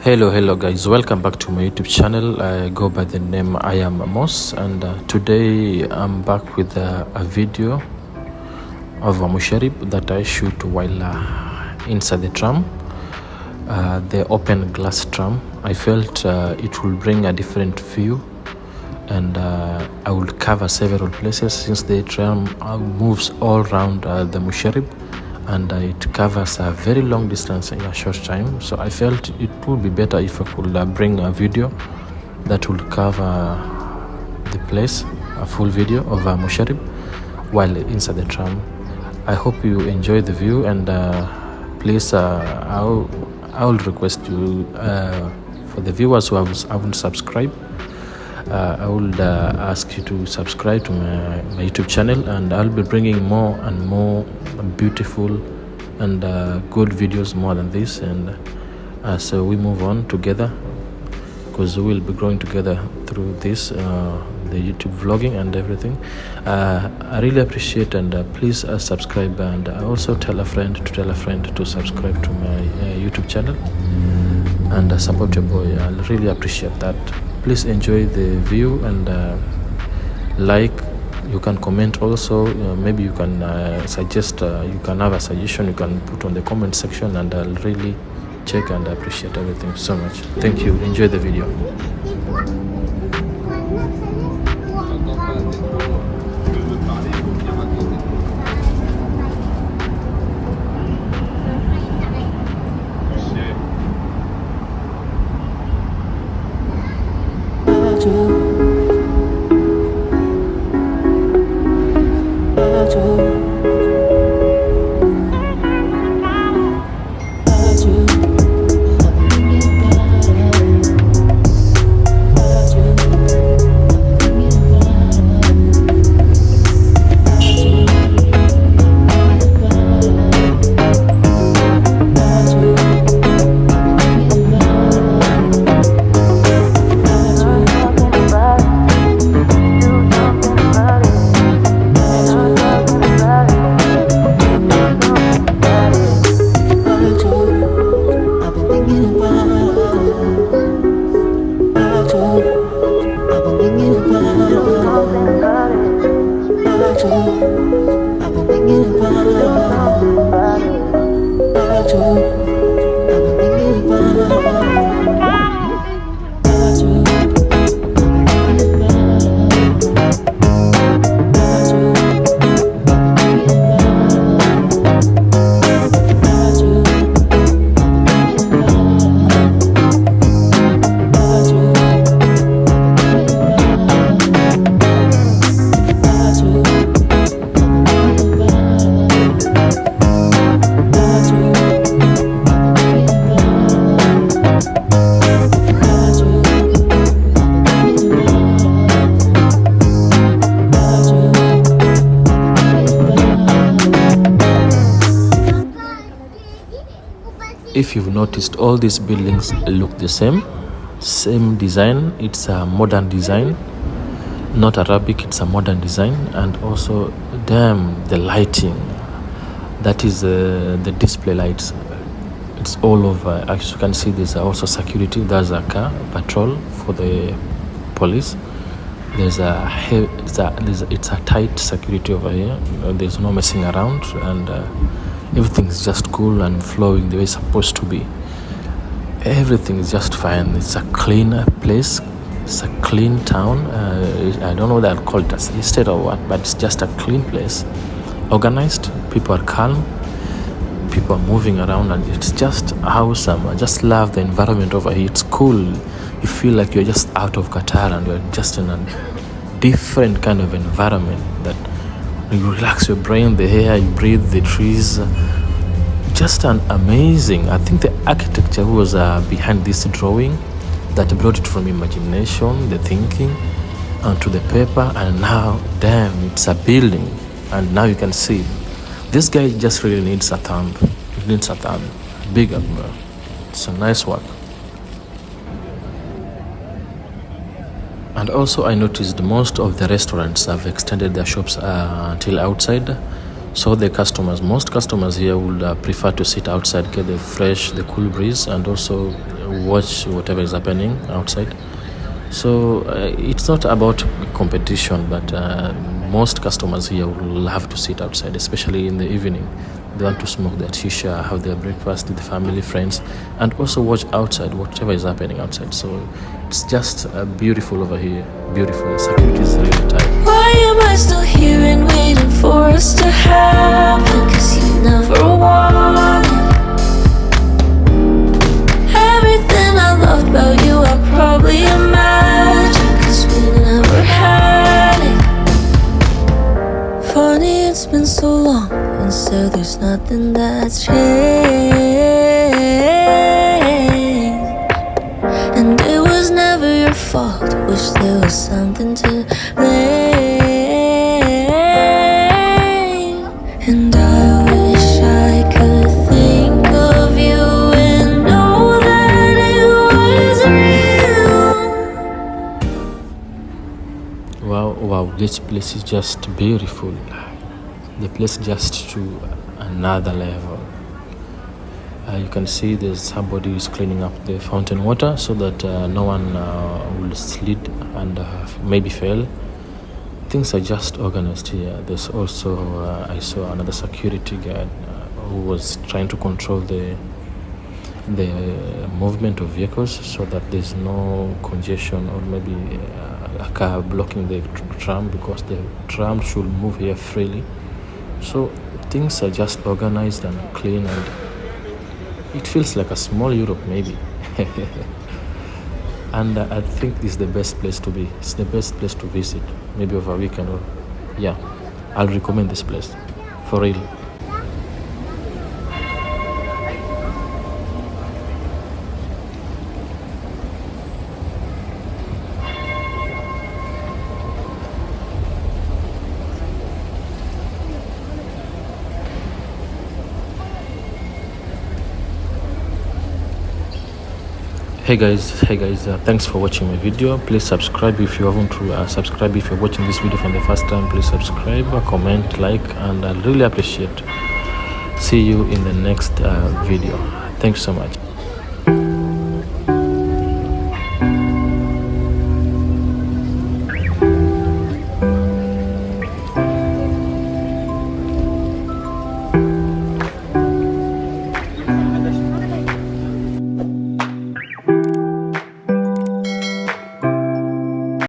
Hello guys, welcome back to my YouTube channel. I go by the name I am Amos, and today I'm back with a video of a Musherib that I shoot while inside the tram, the open glass tram. I felt it will bring a different view, and I will cover several places since the tram moves all around the Musherib, and it covers a very long distance in a short time. So I felt it would be better if I could bring a video that will cover the place, a full video of Musherib while inside the tram. I hope you enjoy the view, and please I will request you, for the viewers who haven't subscribed, I would ask you to subscribe to my YouTube channel, and I'll be bringing more and more beautiful and good videos more than this. And so we move on together, because we will be growing together through this, the YouTube vlogging and everything. I really appreciate, and please subscribe, and also tell a friend to subscribe to my YouTube channel and support your boy. I'll really appreciate that. Please enjoy the view, and like, you can comment also. Maybe you can suggest, you can have a suggestion you can put on the comment section, and I'll really check and appreciate everything so much. Thank you. Enjoy the video. If you've noticed, all these buildings look the same design. It's a modern design, not Arabic. It's a modern design. And also, damn, the lighting, that is the display lights. It's all over. As you can see, there's also security. There's a car patrol for the police. It's a tight security over here. There's no messing around, and everything is just cool and flowing the way it's supposed to be. Everything is just fine. It's a clean place. It's a clean town. I don't know what I'll call it, as estate or what, but it's just a clean place. Organized. People are calm. People are moving around, and it's just awesome. I just love the environment over here. It's cool. You feel like you're just out of Qatar, and you're just in a different kind of environment that you relax your brain, the air, you breathe, the trees. Just an amazing. I think the architecture who was behind this drawing, that brought it from imagination, the thinking, onto the paper, and now, damn, it's a building. And now you can see, this guy just really needs a thumb. He needs a thumb. Big up, bro. It's a nice work. And also, I noticed most of the restaurants have extended their shops until outside. So most customers here would prefer to sit outside, get the fresh, the cool breeze, and also watch whatever is happening outside. So it's not about competition, but most customers here will love to sit outside, especially in the evening. They want to smoke their shisha, have their breakfast with the family, friends, and also watch outside whatever is happening outside. So it's just beautiful over here. Beautiful. The security is really tight. Why am I still here and waiting for us to happen? 'Cause you never wanted everything I loved about you. I probably imagined, 'cause we never had it. Funny, it's been so long, and so there's nothing that's changed. And it was never your fault. Wish there was something to blame. And I wish I could think of you and know that it was real. Wow, this place is just beautiful. The place just to another level. You can see there's somebody who's cleaning up the fountain water so that no one will slip and maybe fail. Things are just organized here. There's also I saw another security guard who was trying to control the movement of vehicles so that there's no congestion or maybe a car blocking the tram, because the tram should move here freely. So things are just organized and clean, and it feels like a small Europe maybe. And I think this is the best place to be. It's the best place to visit, maybe over a weekend. Or yeah, I'll recommend this place for real. Hey guys, thanks for watching my video. Please subscribe if you haven't subscribed. If you're watching this video for the first time, please subscribe, comment, like, and I really appreciate. See you in the next video. Thanks so much.